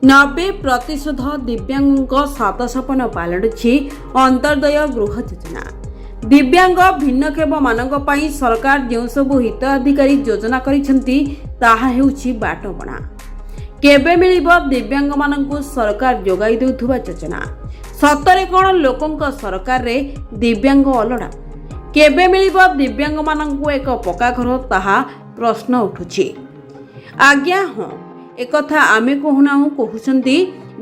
90% ଦିବ୍ୟାଙ୍ଗଙ୍କ ସାତ ସପନ ପାଲଟୁଛି ଅନ୍ତର୍ଦୟ ଗୃହ ଯୋଜନା। ଦିବ୍ୟାଙ୍ଗ ଭିନ୍ନକ୍ଷମମାନଙ୍କ ପାଇଁ ସରକାର ଯେଉଁ ସବୁ ହିତାଧିକାରୀ ଯୋଜନା କରିଛନ୍ତି ତାହା ହେଉଛି ବାଟବଣା। କେବେ ମିଳିବ ଦିବ୍ୟାଙ୍ଗମାନଙ୍କୁ ସରକାର ଯୋଗାଇ ଦେଉଥିବା ଯୋଜନା? ସତରେ କ'ଣ ଲୋକଙ୍କ ସରକାରରେ ଦିବ୍ୟାଙ୍ଗ ଅଲଡ଼ା? କେବେ ମିଳିବ ଦିବ୍ୟାଙ୍ଗମାନଙ୍କୁ ଏକ ପକ୍କା ଘର, ତାହା ପ୍ରଶ୍ନ ଉଠୁଛି। ଆଜ୍ଞା ହଁ, एकथा आमे कहूनाहूँ कहते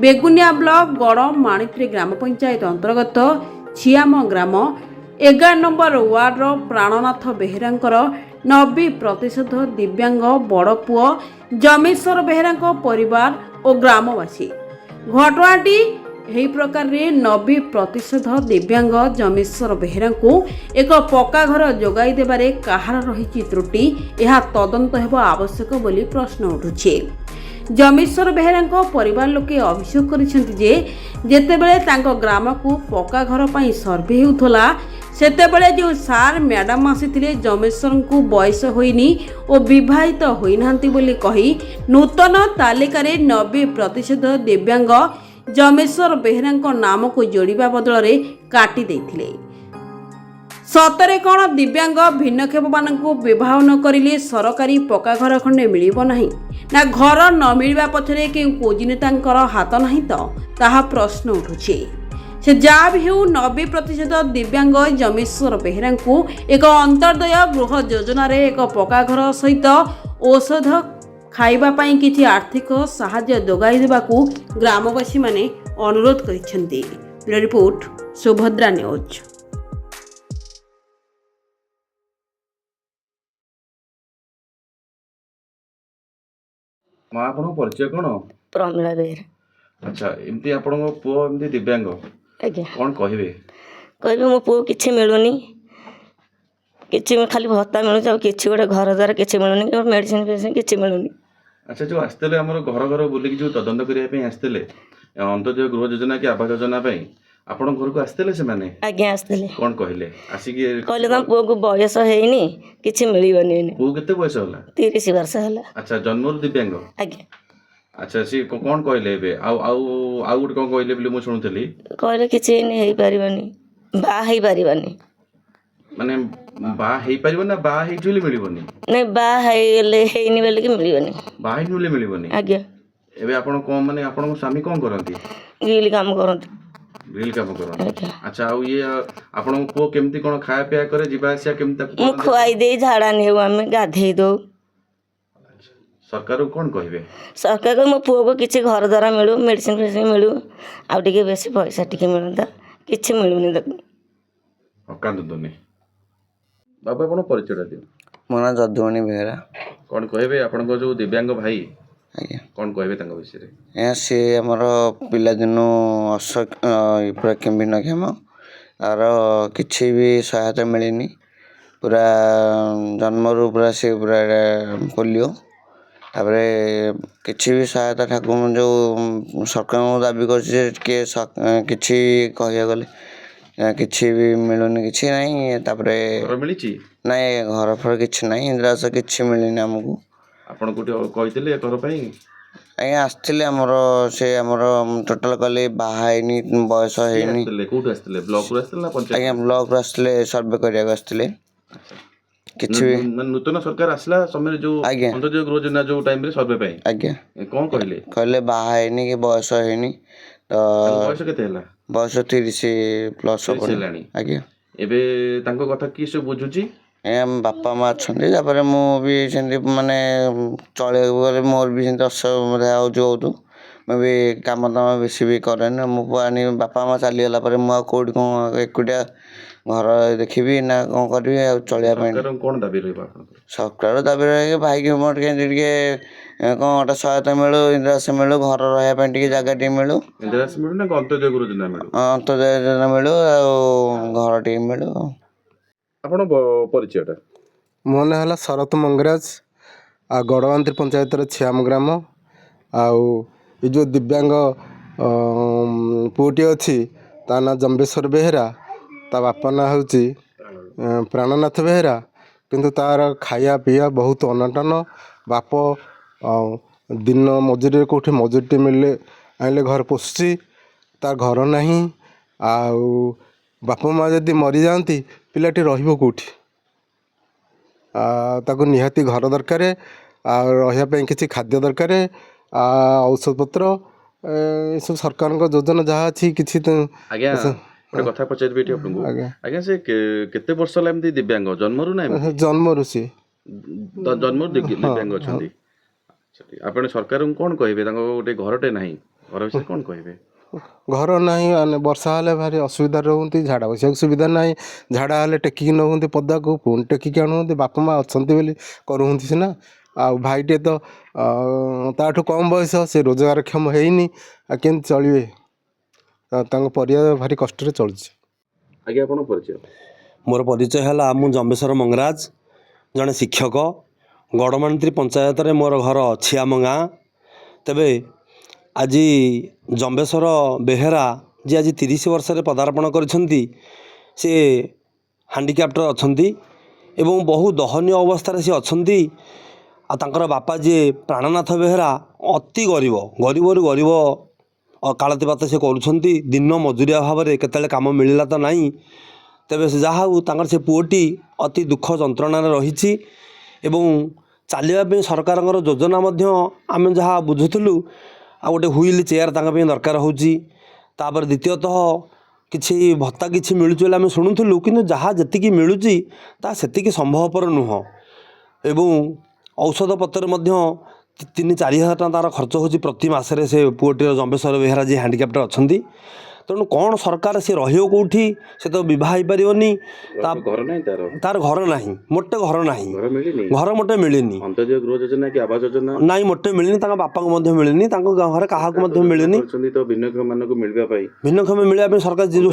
बेगुनिया ब्लॉक गड़ माणित्री ग्राम पंचायत अंतर्गत छियाम ग्राम 11 नंबर वार्ड प्राणनाथ बेहेरा 90% दिव्यांग बड़ पुओ जमेश्वर बेहेरा परिवार और ग्रामवासी। घटनाटी यही प्रकार 90% दिव्यांग जमेश्वर बेहेरा एक पक्का घर जोगाई देबारे कहार रही त्रुटि, यह तदंत हेबा आवश्यक बोली प्रश्न उठुछि। जमेश्वर बेहेरा परिवार लोके अभियोग करिसेंति जे जेतेबेले तांको ग्राम को पक्का घर पाई सर्वे होउथला सेतेबेले जो सार मैडम आसीथिले जमेश्वर को बयस होइनी और विवाहित होइनांती बोली कही नूतन तालिका 90% दिव्यांग जमेश्वर बेहेरा नाम को जोड़िबा बदल काटी देथिले। सतरे कौन दिव्यांग भिन्नक्षम मानू विवाह न करिले सरकारी पक्का घर खंडे मिलिब नाही ना घर न मिलवा पछरे के कोजिनेता हाथ नहीं तो ताहा प्रश्न उठुछि। से जहाँ भी हो 90% दिव्यांग जमेश्वर बेहेरा एक अंतर्दय गृह योजना रे एक पक्का घर सहित औषध खाइबा पाई किछि आर्थिक सहायता जोगाई देबाकू ग्रामवासी माने अनुरोध करिसेंती। Report Subhadra news. माँ आपण परिचय कौन? प्रमिला बेहेरा। अच्छा, एमती आपण पुओ एमती दिव्यांग आज्ञा कौन कहबे? कहबे मो पुओ किछि मिलुनी, किछि खाली भत्ता मिलुछ, किछि गोटे घर द्वारा किछि मिलुनी, मेडिसिन फेडिसिन किछि मिलुनी। अच्छा, जो आसतेले हमर घर घर बुलिक जो तदंत करिया पे आसतेले अंत्योदय गृह योजना की आवास योजना पे आपण घर को आसतेले से माने? आज्ञा आसतेले। कौन कहले? आसिक कहले तम पुओ को बयस हेइनी, किछि मिलिबनी। पुओ केते बयस होला? 30 वर्ष होला। अच्छा, जन्मर दिव्यांग? आज्ञा। अच्छा, सी कौन कहले एबे आउ गुट कौन कहले बोली मु सुनुतली? कहले किछि नै हेइ परिबनी, बा हेइ परिबनी। माने बा हेइ परिबो ना बा हेइ जुली मिलिबनी? नै, बा हेइले हेइनी बोली कि मिलिबनी। बा हेइ जुली मिलिबनी? आज्ञा। एबे आपण कोन माने आपण स्वामी कोन करंती? ग्रिल काम करंती। ग्रिल काम करंती। अच्छा, आ ये आपण को केमती कोन खाया पिया करे, जीवा आसिया केमता को? मु खुआई दे झाड़ा नेउ, आमे गाधेई दो। सरकार कौन कहे? सरकार को मो पुओ को किसी घर द्वारा मिलू, मेडिसिन फेडिसिन मिलू, आउ टिके बेसी पैसा टिके मिलता, किछि मिलुनी देखु। कांदुनी बाबा आपण परिचय दियो। मो ना जदुमणि बेहेरा। कौन कहबे आपण को जो दिव्यांग भाई? आज्ञा। कौन कहबे तंग विषय रे? ए से हमर पिला दिनो पूरा भिन्नक्षम आर किछि भी सहायता मिलिनी, पूरा जन्मरू पूरा से पूरा पोलियो, तापरे किछि भी सहायता ठाकुर जो सरकार दाबी कर किछि कहया गले किछि भी मिलुनी, किछि नहीं। तापरे घर मिलिछि नहीं, घर फर किछि नहीं, इंदिरा आवास किछि मिलिनी हमकु। आपण कोठी कहितले घर पई? आज्ञा आसथिले हमर से हमर टोटल कले बाहाइनी, बयस हेइनी। कोठी आसथिले? ब्लॉक रो आसथिले ना पंचायत? आज्ञा ब्लॉक रो आसथिले, सर्वे करिया आसथिले। किछि नूतन सरकार आसला समय जो अंत्योदय गृह योजना जो टाइम रे सर्वे पई आज्ञा कौन कहले? कहले बाहाइनी के बयस हेइनी, तो बयस केते हला? बयस 30 प्लस हेलानी। आज्ञा। एबे तांको कथा की से बुझुची? बापा माँ छंदी, तापर मु भी सेंती माने चले गले, मोर भी सेंती असुविधा होउछु होतु। मैं भी काम दाम बेसी भी करेन, मु पानी बापा माँ चली गला पर मु कोड को एकुटिया घर देखिबी ना कोन करबी चलिया पई। सरकार कोन दाबी रहबा? सरकार दाबी रहे भाई के मोर के कोन गोटा सहायता मिलू, इंदिरा से मिलू, घर रहया पे टिके जगह टी मिलू। इंदिरा से मिलू ना अंत्योदय गृह योजना मिलू? अंत्योदय योजना मिलू आ घर टी मिलू। आपण परिचयटा? मो ना हला शरत मंगराज, आ गड़वांत्री पंचायत रे छियाम ग्राम। आउ ये जो दिव्यांग पुटी अच्छी ता ना जम्बेश्वर बेहेरा, ता बापा ना हूँ प्राणनाथ बेहेरा, किंतु तार खाया पीया बहुत अनटन। बाप दिन मजुरी कौटे मजुरीटे मिले आइले घर पोषुची तार घर नहीं आउ बापा माँ जदि मरी जाती पिलाटी रहिबो कोठी ताको निहाती घर दरकार रही किसी खाद्य दरकार औषध पत्र सब सरकार योजना जहाँ अच्छी किसी आज्ञा गोटे कथा पचारि एठी आपनको आज्ञा से केते वर्ष होला एमती दिव्यांग जन्मरु ना जन्मरु सी जन्मरु दिव्यांग अछंती आपण सरकार कोन कहबे तांको गोटे घरटे नाही घर विषय कोन कहबे घर नहीं वर्षा हेल्ले भारी असुविधा रोती झाड़ा बसा सुविधा ना झाड़ा हेल्ले टेकिकी नौकती पदा को पुणी टेकिकी आणुंट बापा माँ अच्छा बोली करुँच सीना आ भाईटे तो ताठू कम बयस से रोजगार क्षम होनी केमती चलिए परिवार भारी कष्ट चलुଛି। आगे आपण परिचय मोर परिचय है मु जम्बेश्वर मंगराज जड़े शिक्षक गड़मंत्री पंचायत रे मोर घर छियाम गाँ तेबे आज जम्बेश्वर बेहेरा जी आज 30 वर्ष पदार्पण करिसेंती से हैंडिकैप्टर अच्छी एवं बहु दहनीय अवस्था से अच्छी आर बापा जी प्राणनाथ बेहेरा अति गरीब गरीबरू गरीब कालतिपात से करुँच दिन मजुरिया भाव में केतले काम मिलला तो नहीं तेबे से जहाँ से पुओटी अति दुख जंत्रणा रही चलने सरकार योजना आम जहाँ बुझुलु आ गोटे हुईल चेयर दरकार होची द्वितीयतः किसी भत्ता किसी मिलूँ आम शुणुलु कि जहाँ जी मिलूँ ता सेतिकी संभवपर नुह एवं औषध पत्र 3-4 हज़ार टका तार खर्च होची प्रति मासरे से पुओटीर जम्बेश्वर बेहेरा जी हैंडिकैप्टर अच्छा तेणु कौन सरकार से रही से तो बह पारनी तार घर ना मोटे घर ना घर मोटे मिलनी अंत्योदय गृह योजना कि आवास योजना ना मोटे मिलनी बापा को मिलनी घर क्या मिलनी तो भिन्नक्षम मानक मिलवा भिन्नक्षम मिलने सरकार जो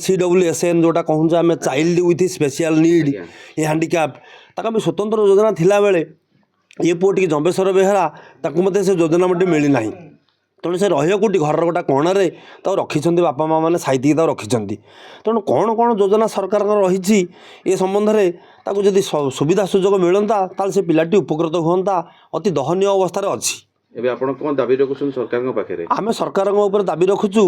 CWSN जोटा कहूँ आम चाइल्ड विथ स्पेशल नीड ये हैंडिकैप ताक स्वतंत्र योजना थिला बेले ये पुओटी जम्बेश्वर बेहेरा ताकू से योजना मोटे मिलना तेणु से रही घर गोटा कोणरे रखी बापा माँ मैंने साइती रखी तेणु कौन कौन योजना सरकार रही ये संबंध में ताकू जदि सुविधा सुजोग मिलता ताल से पिलाटी उपकृत हुआ अति दहनीय अवस्था अच्छी एबे आपण कोन दाबी रखुछन सरकार पाखे आम सरकार दाबी रखुचु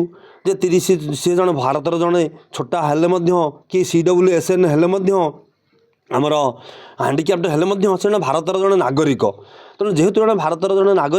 जे 30 सी जन भारतर जड़े छोटा हेले कि CWSN हेले आमर हैंडिकैप्ट हेले से भारतर जड़े नागरिक तेणु जेहेतु जड़े भारतर जड़े नागरिक